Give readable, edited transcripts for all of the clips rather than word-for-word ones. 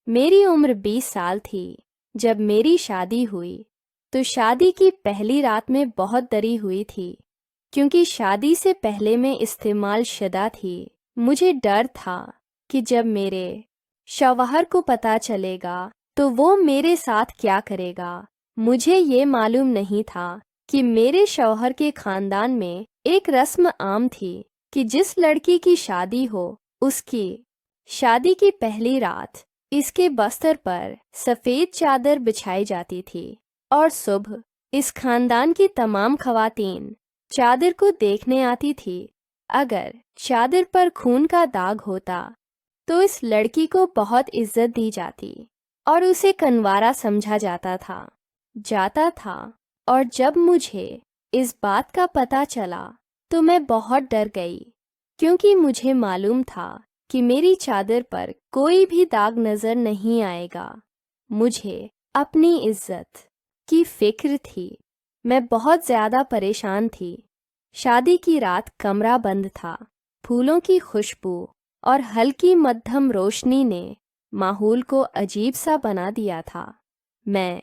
मेरी उम्र 20 साल थी जब मेरी शादी हुई। तो शादी की पहली रात में बहुत डरी हुई थी, क्योंकि शादी से पहले मैं इस्तेमाल शुदा थी। मुझे डर था कि जब मेरे शौहर को पता चलेगा तो वो मेरे साथ क्या करेगा। मुझे ये मालूम नहीं था कि मेरे शौहर के खानदान में एक रस्म आम थी कि जिस लड़की की शादी हो, उसकी शादी की पहली रात इसके बस्तर पर सफ़ेद चादर बिछाई जाती थी और सुबह इस खानदान की तमाम खवातीन चादर को देखने आती थी। अगर चादर पर खून का दाग होता तो इस लड़की को बहुत इज्जत दी जाती और उसे कनवारा समझा जाता था। और जब मुझे इस बात का पता चला तो मैं बहुत डर गई, क्योंकि मुझे मालूम था कि मेरी चादर पर कोई भी दाग नजर नहीं आएगा। मुझे अपनी इज्जत की फिक्र थी। मैं बहुत ज़्यादा परेशान थी। शादी की रात कमरा बंद था। फूलों की खुशबू और हल्की मध्यम रोशनी ने माहौल को अजीब सा बना दिया था। मैं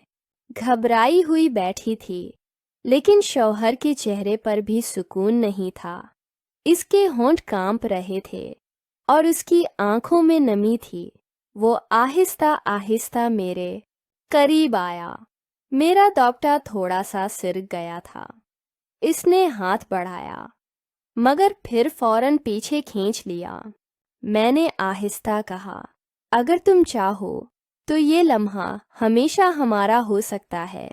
घबराई हुई बैठी थी, लेकिन शौहर के चेहरे पर भी सुकून नहीं था। इसके होंठ कांप रहे थे और उसकी आंखों में नमी थी। वो आहिस्ता आहिस्ता मेरे करीब आया। मेरा दोपटा थोड़ा सा सिर गया था। इसने हाथ बढ़ाया, मगर फिर फौरन पीछे खींच लिया। मैंने आहिस्ता कहा, अगर तुम चाहो तो ये लम्हा हमेशा हमारा हो सकता है।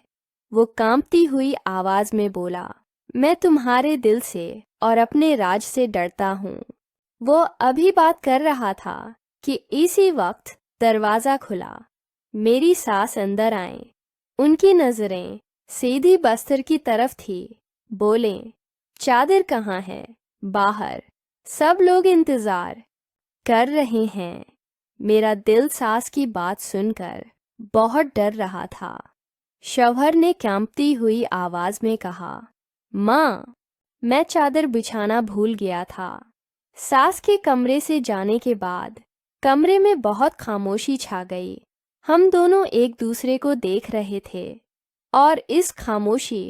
वो कांपती हुई आवाज में बोला, मैं तुम्हारे दिल से और अपने राज से डरता हूँ। वो अभी बात कर रहा था कि इसी वक्त दरवाज़ा खुला। मेरी सास अंदर आए। उनकी नज़रें सीधी बस्तर की तरफ थी। बोले, चादर कहाँ है? बाहर सब लोग इंतज़ार कर रहे हैं। मेरा दिल सास की बात सुनकर बहुत डर रहा था। शौहर ने कांपती हुई आवाज़ में कहा, माँ, मैं चादर बिछाना भूल गया था। सास के कमरे से जाने के बाद कमरे में बहुत खामोशी छा गई। हम दोनों एक दूसरे को देख रहे थे और इस खामोशी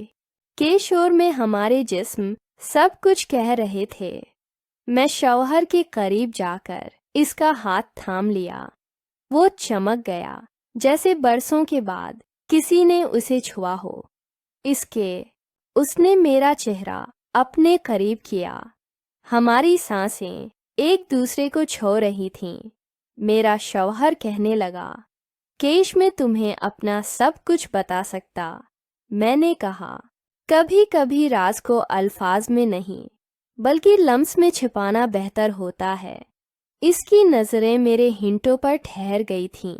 के शोर में हमारे जिस्म सब कुछ कह रहे थे। मैं शौहर के करीब जाकर इसका हाथ थाम लिया। वो चमक गया, जैसे बरसों के बाद किसी ने उसे छुआ हो। उसने मेरा चेहरा अपने करीब किया। हमारी सांसें एक दूसरे को छू रही थीं। मेरा शौहर कहने लगा, केश मैं तुम्हें अपना सब कुछ बता सकता। मैंने कहा, कभी कभी राज को अल्फाज में नहीं बल्कि लम्स में छिपाना बेहतर होता है। इसकी नज़रें मेरे हिंटों पर ठहर गई थीं।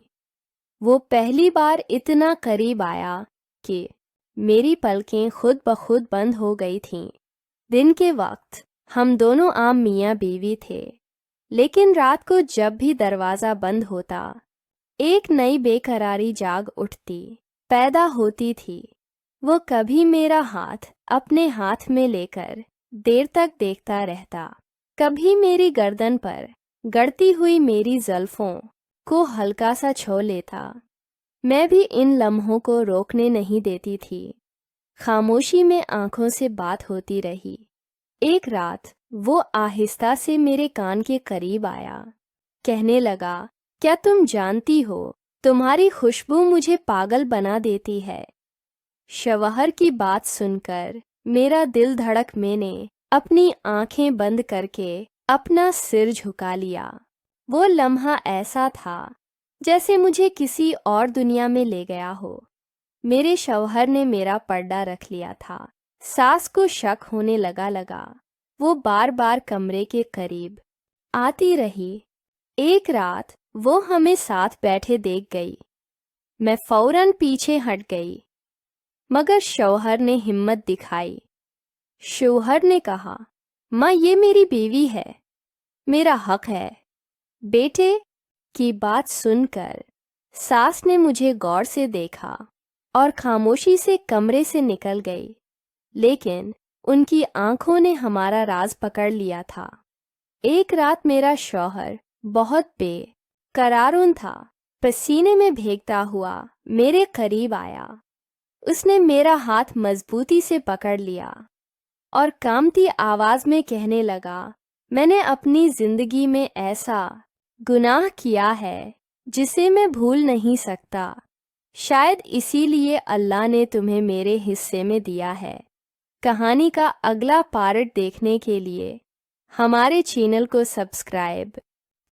वो पहली बार इतना करीब आया कि मेरी पलकें खुद ब खुद बंद हो गई थीं। दिन के वक्त हम दोनों आम मियाँ बीवी थे, लेकिन रात को जब भी दरवाज़ा बंद होता, एक नई बेकरारी जाग उठती पैदा होती थी। वो कभी मेरा हाथ अपने हाथ में लेकर देर तक देखता रहता, कभी मेरी गर्दन पर गड़ती हुई मेरी ज़ुल्फ़ों को हल्का सा छू लेता। मैं भी इन लम्हों को रोकने नहीं देती थी। खामोशी में आंखों से बात होती रही। एक रात वो आहिस्ता से मेरे कान के करीब आया। कहने लगा, क्या तुम जानती हो, तुम्हारी खुशबू मुझे पागल बना देती है। शौहर की बात सुनकर मेरा दिल धड़क। मैंने अपनी आंखें बंद करके अपना सिर झुका लिया। वो लम्हा ऐसा था जैसे मुझे किसी और दुनिया में ले गया हो। मेरे शौहर ने मेरा पर्दा रख लिया था। सास को शक होने लगा। वो बार बार कमरे के करीब आती रही। एक रात वो हमें साथ बैठे देख गई। मैं फौरन पीछे हट गई, मगर शौहर ने हिम्मत दिखाई। शौहर ने कहा, माँ, ये मेरी बीवी है, मेरा हक है। बेटे की बात सुनकर सास ने मुझे गौर से देखा और खामोशी से कमरे से निकल गई, लेकिन उनकी आंखों ने हमारा राज पकड़ लिया था। एक रात मेरा शौहर बहुत बेकरारून था। पसीने में भीगता हुआ मेरे करीब आया। उसने मेरा हाथ मजबूती से पकड़ लिया और कांपती आवाज में कहने लगा, मैंने अपनी जिंदगी में ऐसा गुनाह किया है जिसे मैं भूल नहीं सकता। शायद इसीलिए अल्लाह ने तुम्हें मेरे हिस्से में दिया है। कहानी का अगला पार्ट देखने के लिए हमारे चैनल को सब्सक्राइब